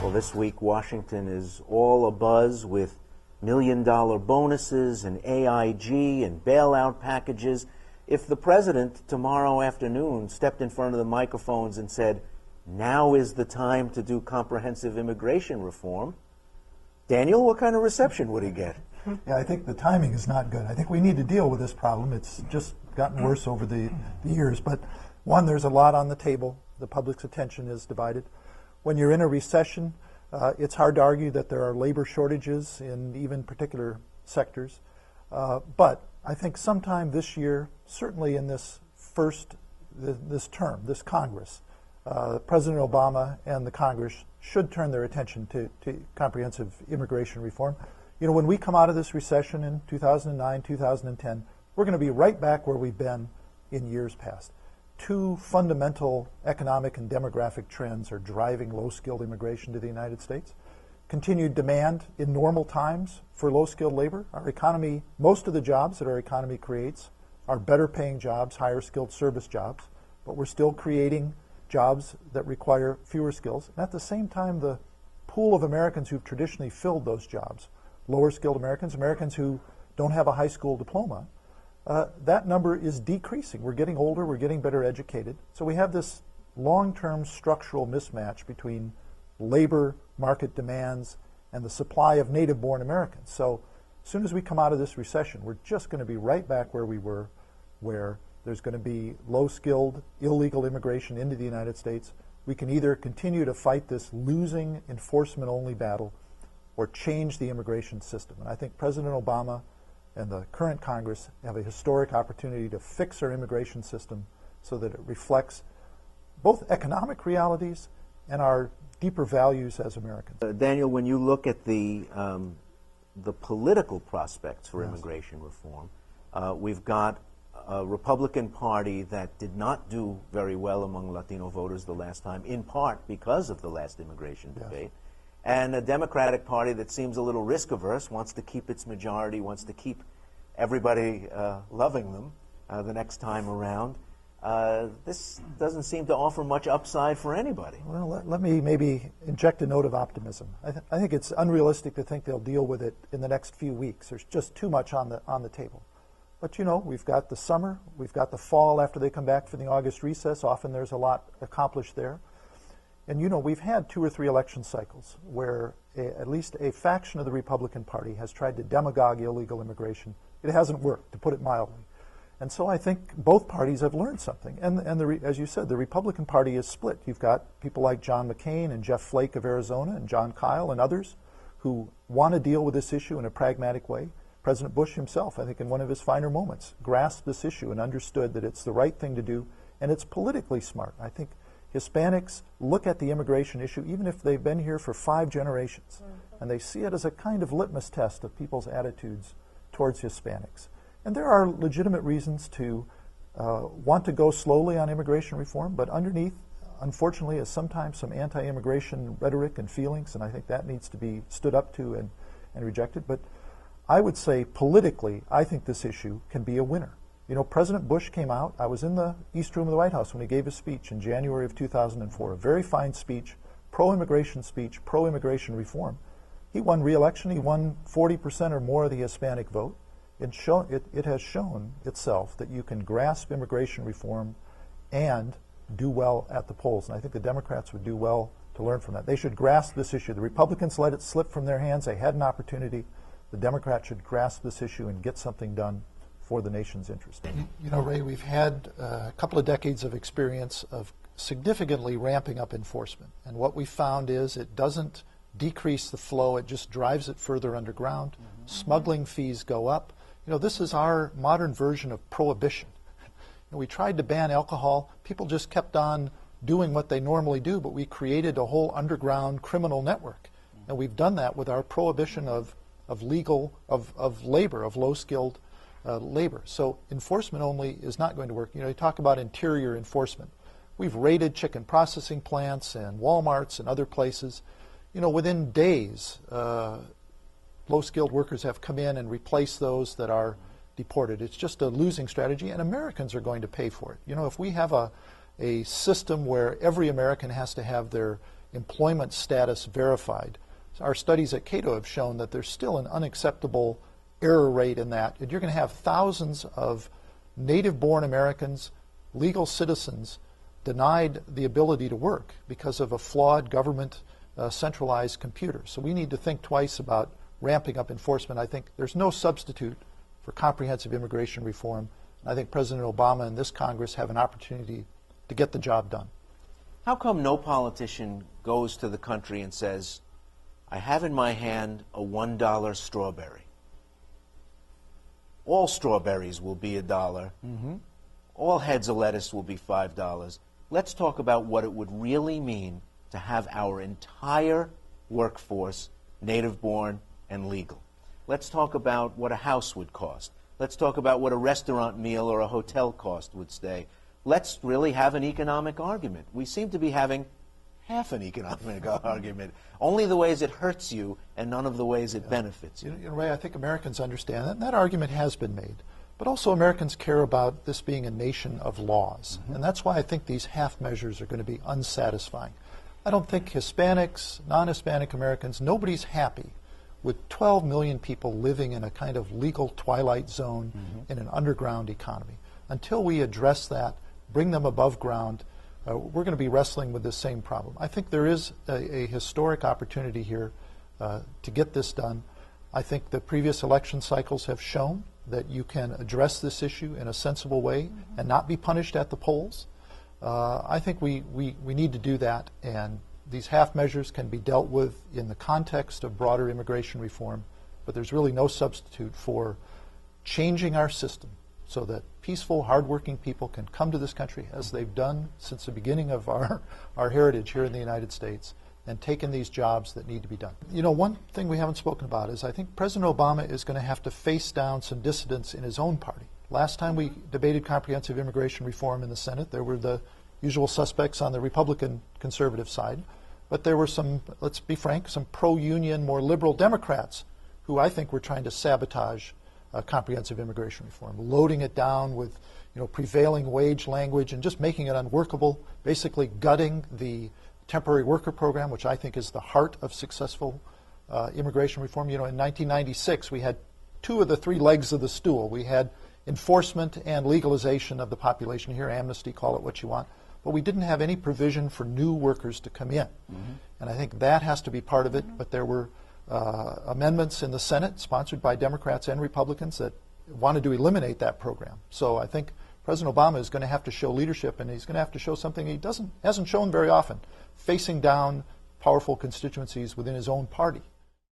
Well, this week Washington is all abuzz with million-dollar bonuses and AIG and bailout packages. If the president tomorrow afternoon stepped in front of the microphones and said, now is the time to do comprehensive immigration reform, Daniel, what kind of reception would he get? Yeah, I think the timing is not good. I think we need to deal with this problem. It's just gotten worse over the years. But one, there's a lot on the table. The public's attention is divided. When you're in a recession, it's hard to argue that there are labor shortages in even particular sectors. But I think sometime this year, certainly in this term, this Congress, President Obama and the Congress should turn their attention to comprehensive immigration reform. You know, when we come out of this recession in 2009, 2010, we're going to be right back where we've been in years past. Two fundamental economic and demographic trends are driving low-skilled immigration to the United States. Continued demand in normal times for low-skilled labor. Our economy, most of the jobs that our economy creates are better-paying jobs, higher-skilled service jobs, but we're still creating jobs that require fewer skills. And at the same time, the pool of Americans who've traditionally filled those jobs, lower-skilled Americans, Americans who don't have a high school diploma, that number is decreasing. We're getting older, we're getting better educated. So we have this long-term structural mismatch between labor market demands and the supply of native-born Americans. So as soon as we come out of this recession, we're just going to be right back where we were, where there's going to be low-skilled, illegal immigration into the United States. We can either continue to fight this losing enforcement-only battle or change the immigration system. And I think President Obama and the current Congress have a historic opportunity to fix our immigration system so that it reflects both economic realities and our deeper values as Americans. Daniel, when you look at the political prospects for immigration reform, we've got a Republican Party that did not do very well among Latino voters the last time, in part because of the last immigration debate. And a Democratic Party that seems a little risk-averse, wants to keep its majority, wants to keep everybody loving them the next time around. This doesn't seem to offer much upside for anybody. Well, let me maybe inject a note of optimism. I think it's unrealistic to think they'll deal with it in the next few weeks. There's just too much on the table. But, you know, we've got the summer, we've got the fall after they come back from the August recess. Often there's a lot accomplished there. And, you know, we've had 2 or 3 election cycles where at least a faction of the Republican Party has tried to demagogue illegal immigration. It hasn't worked, to put it mildly. And so I think both parties have learned something. And as you said, the Republican Party is split. You've got people like John McCain and Jeff Flake of Arizona and John Kyle and others who want to deal with this issue in a pragmatic way. President Bush himself, I think in one of his finer moments, grasped this issue and understood that it's the right thing to do, and it's politically smart. I think Hispanics look at the immigration issue, even if they've been here for 5 generations, and they see it as a kind of litmus test of people's attitudes towards Hispanics. And there are legitimate reasons to want to go slowly on immigration reform, but underneath, unfortunately, is sometimes some anti-immigration rhetoric and feelings, and I think that needs to be stood up to and rejected. But I would say politically, I think this issue can be a winner. You know, President Bush came out. I was in the East Room of the White House when he gave his speech in January of 2004, a very fine speech, pro-immigration speech, pro-immigration reform. He won re-election. He won 40% or more of the Hispanic vote. It has shown itself that you can grasp immigration reform and do well at the polls. And I think the Democrats would do well to learn from that. They should grasp this issue. The Republicans let it slip from their hands. They had an opportunity. The Democrats should grasp this issue and get something done for the nation's interest. You know, Ray, we've had a couple of decades of experience of significantly ramping up enforcement. And what we found is it doesn't decrease the flow, it just drives it further underground. Smuggling fees go up. You know, this is our modern version of prohibition. You know, we tried to ban alcohol. People just kept on doing what they normally do, but we created a whole underground criminal network. And we've done that with our prohibition of labor, of low-skilled labor. So enforcement only is not going to work. You know, you talk about interior enforcement. We've raided chicken processing plants and Walmarts and other places. You know, within days, low-skilled workers have come in and replaced those that are deported. It's just a losing strategy, and Americans are going to pay for it. You know, if we have a system where every American has to have their employment status verified. Our studies at Cato have shown that there's still an unacceptable error rate in that. And you're going to have thousands of native-born Americans, legal citizens, denied the ability to work because of a flawed government centralized computer. So we need to think twice about ramping up enforcement. I think there's no substitute for comprehensive immigration reform. I think President Obama and this Congress have an opportunity to get the job done. How come no politician goes to the country and says, I have in my hand a $1 strawberry. All strawberries will be $1. Mm-hmm. All heads of lettuce will be $5. Let's talk about what it would really mean to have our entire workforce native-born and legal. Let's talk about what a house would cost. Let's talk about what a restaurant meal or a hotel cost would stay. Let's really have an economic argument. We seem to be having half an economic argument. Only the ways it hurts you and none of the ways it benefits you. Ray, I think Americans understand that. And that argument has been made. But also Americans care about this being a nation of laws. Mm-hmm. And that's why I think these half measures are going to be unsatisfying. I don't think Hispanics, non-Hispanic Americans, nobody's happy with 12 million people living in a kind of legal twilight zone in an underground economy. Until we address that, bring them above ground, we're going to be wrestling with the same problem. I think there is a historic opportunity here to get this done. I think the previous election cycles have shown that you can address this issue in a sensible way and not be punished at the polls. I think we need to do that, and these half measures can be dealt with in the context of broader immigration reform, but there's really no substitute for changing our system so that peaceful, hardworking people can come to this country, as they've done since the beginning of our heritage here in the United States, and taken these jobs that need to be done. You know, one thing we haven't spoken about is I think President Obama is going to have to face down some dissidents in his own party. Last time we debated comprehensive immigration reform in the Senate, there were the usual suspects on the Republican conservative side, but there were some, let's be frank, some pro-union, more liberal Democrats who I think were trying to sabotage comprehensive immigration reform, loading it down with prevailing wage language and just making it unworkable, basically gutting the temporary worker program, which I think is the heart of successful immigration reform. In 1996, we had two of the three legs of the stool. We had enforcement and legalization of the population here, amnesty, call it what you want, but we didn't have any provision for new workers to come in. Mm-hmm. And I think that has to be part of it, but there were amendments in the Senate, sponsored by Democrats and Republicans, that wanted to eliminate that program. So I think President Obama is going to have to show leadership, and he's going to have to show something he hasn't shown very often, facing down powerful constituencies within his own party.